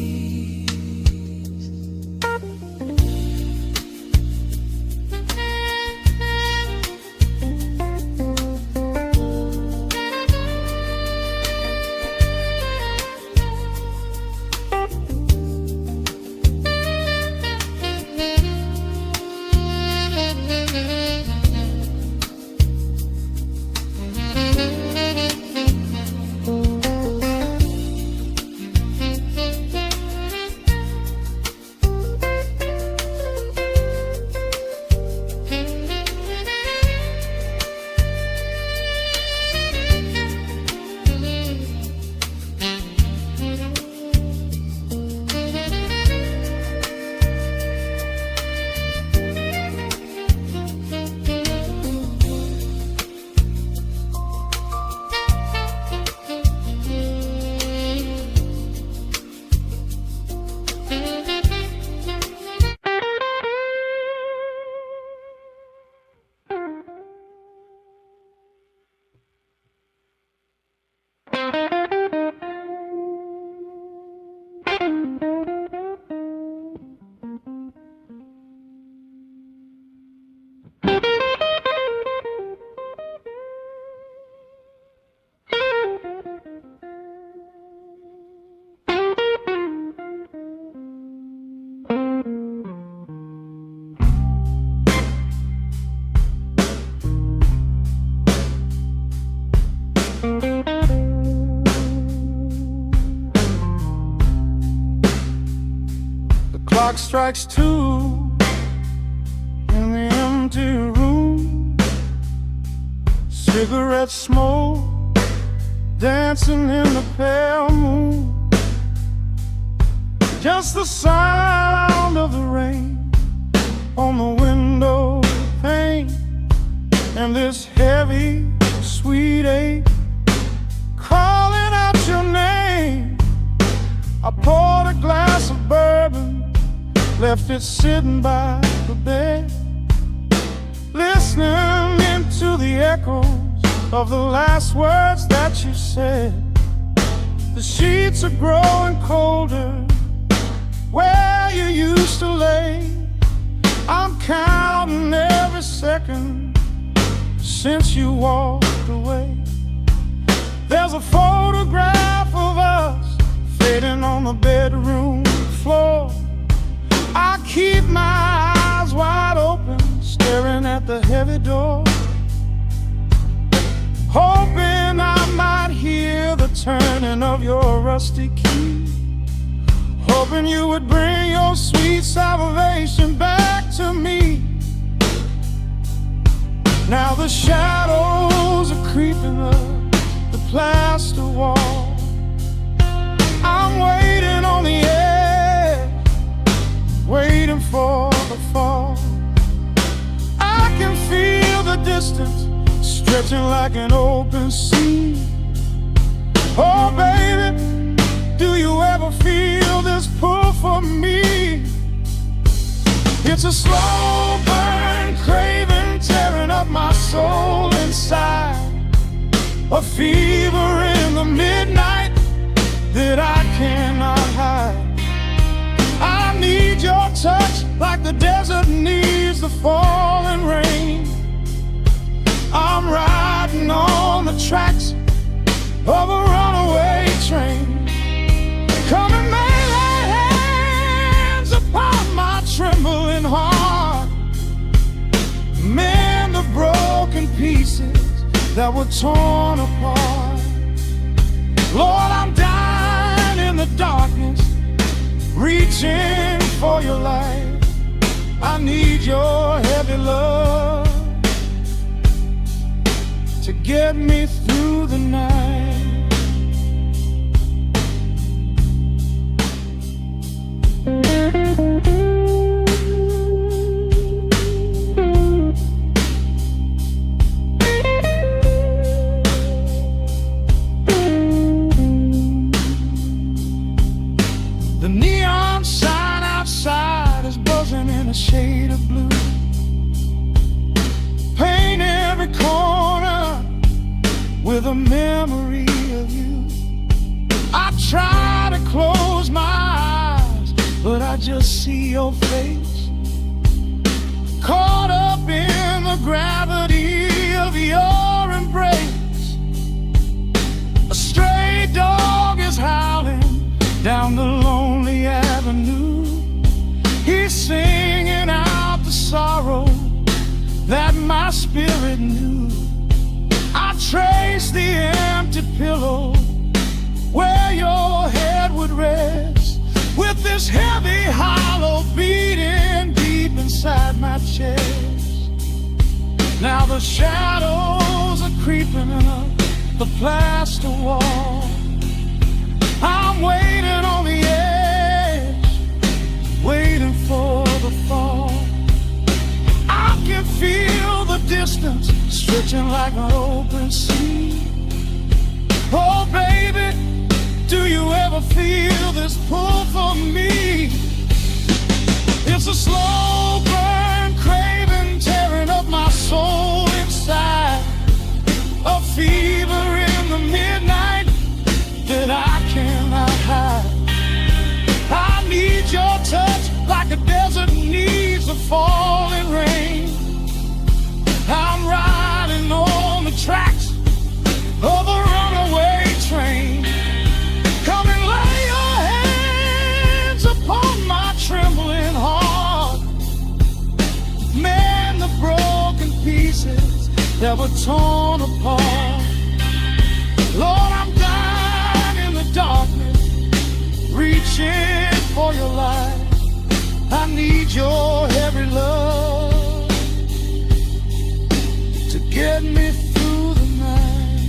Clock strikes 2 in the empty room. Cigarette smoke dancing in the pale moon. Just the sound of the rain on the window pane, and this heavy, sweet ache calling out your name. I poured a glass of bourbon, left it sitting by the bed, listening into the echoes of the last words that you said. The sheets are growing colder where you used to lay. I'm counting every second since you walked away. There's a photograph of us fading on the bedroom floor. I keep my eyes wide open, staring at the heavy door, hoping I might hear the turning of your rusty key, hoping you would bring your sweet salvation back to me. Now the shadows are creeping up the plaster wall. I'm waiting on the edge, waiting for the fall. I can feel the distance stretching like an open sea. Oh baby, do you ever feel this pull for me? It's a slow burn craving tearing up my soul inside, a fever in the midnight that I cannot hide. I need your touch like the desert needs the falling rain. I'm riding on the tracks of a runaway train. Come and lay hands upon my trembling heart, mend the broken pieces that were torn apart. Lord, I'm dying in the darkness, reaching for your light. I need your heavy love to get me through the night. The neon sign outside is buzzing in a shade of blue. Paint every corner with a memory of you. I try to close my eyes, but I just see your face, caught up in the gravity of your embrace. A stray dog is howling down the lonely avenue. He's singing out the sorrow that my spirit knew. I trace the empty pillow where your head would rest, with this heavy hollow beating deep inside my chest. Now the shadows are creeping up the plaster wall. I'm waiting on the edge, waiting for the fall. I can feel the distance stretching like an open sea. Oh baby, do you ever feel this pull for me? It's a slow burn craving tearing up my soul inside, a fever in the midnight that I cannot hide. I need your touch like a desert needs the falling rain. I'm riding on the tracks of a runaway train. Come and lay your hands upon my trembling heart, mend the broken pieces that were torn apart. Lord, I'm dying in the darkness, reaching for your light. I need your heavy love to get me through the night.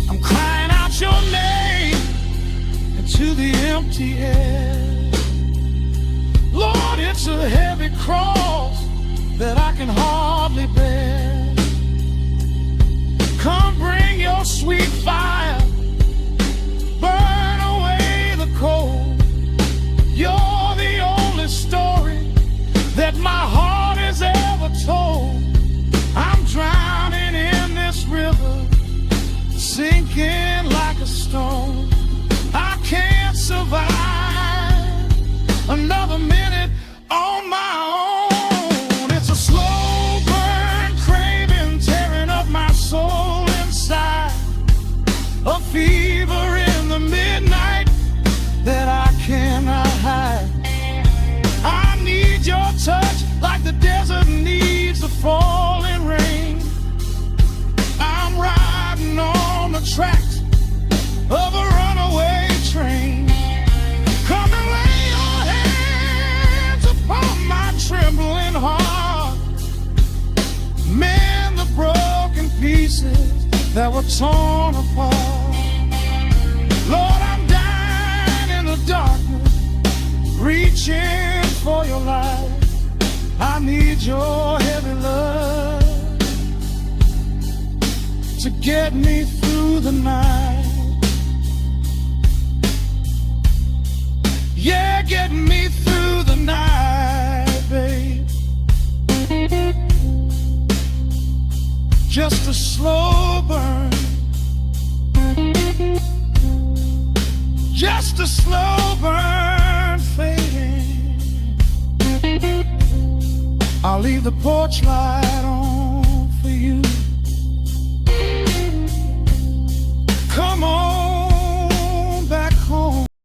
I'm crying out your name into the empty air. Lord, it's a heavy cross that I can hardly bear. Come bring your sweet fire, burn away the cold. You're the only story that my heart has ever told. I'm drowning in this river, sinking like a stone. I can't survive another minute on my own. It's a slow burn, craving, tearing up my soul inside. A fever in the midnight that I cannot hide. I need your touch like the desert needs the falling rain. I'm riding on the tracks of a runaway train. Come and lay your hands upon my trembling heart. Mend the broken pieces that were torn apart. Lord, I'm dying in the darkness, reaching for your light. I need your heavy love to get me through the night. Yeah, get me through the night, babe. Just a slow burn, just a slow burn fading. I'll leave the porch light on.